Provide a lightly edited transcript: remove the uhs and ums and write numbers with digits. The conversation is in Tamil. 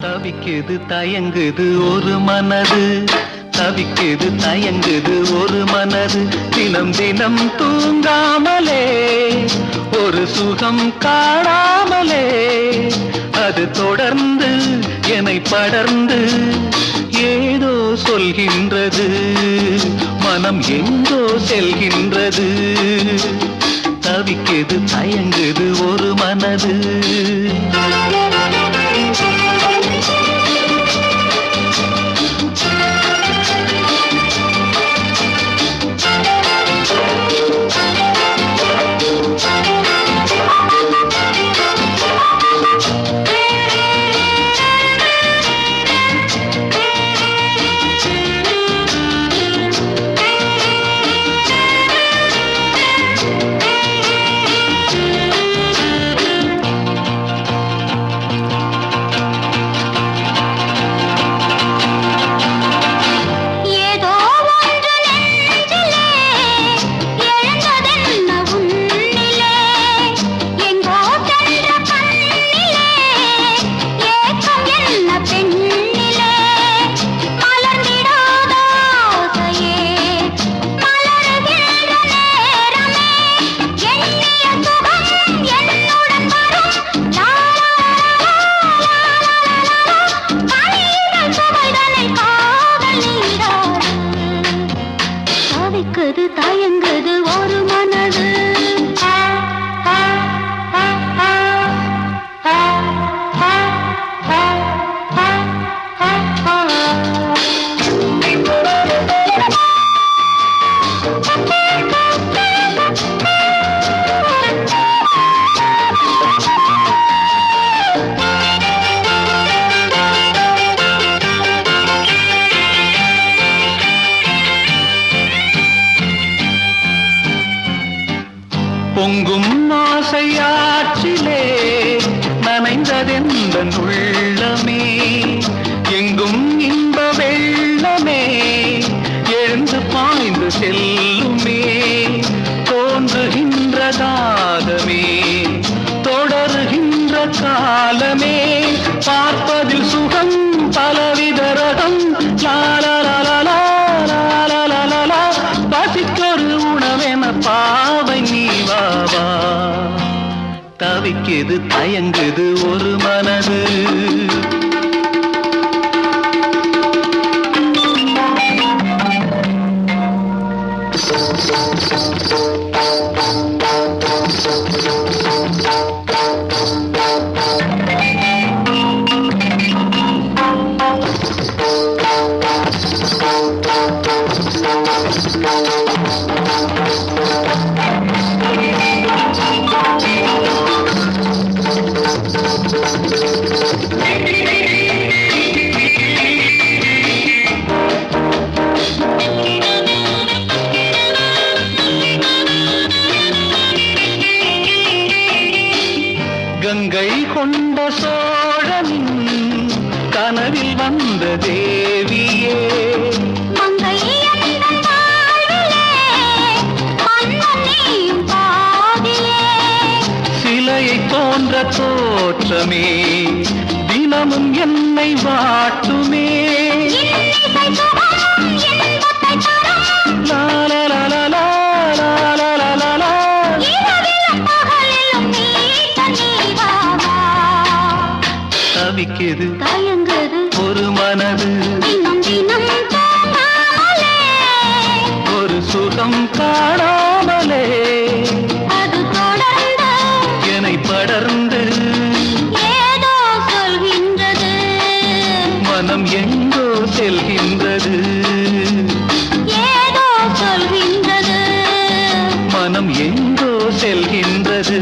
தவிக்குது தயங்குது ஒரு மனது, தவிக்குது தயங்குது ஒரு மனது, தினம் தினம் தூங்காமலே ஒரு சுகம் காணாமலே அது தொடர்ந்து என்னை படர்ந்து ஏதோ சொல்கின்றது, மனம் எங்கோ செல்கின்றது. தவிக்குது தயங்குது ஒரு மனது. தவிக்குது தயங்குது ஒரு மனது. பொங்கும் ஆசையாற்றிலே நனைந்ததெந்தன் உள்ளமே, எங்கும் இன்ப வெள்ளமே எழுந்து பாய்ந்து செல்லுமே, தோன்றுகின்ற தாகமே தொடருகின்ற காலமே, பார்ப்பதில் சுகம் பலவித ரகம், லாலலலலா பசிக்கொரு உணவென பாவை நீ வாவா. தவிக்குது தயங்குது ஒரு மனது. கங்கை கொண்ட சோழனின் கனவில் வந்த தேவியே, சிலையை தோன்ற தோற்றமே தினமும் என்னை வாட்டுமே, தவிக்குது தயங்குது ஒரு மனது, தினம் தினம் தூங்காமலே ஒரு சுகம் காணாமலே அது தொடர்ந்து என்னை படர்ந்து ஏதோ சொல்கின்றது, மனம் எங்கோ செல்கின்றது, ஏதோ சொல்கின்றது, மனம் எங்கோ செல்கின்றது.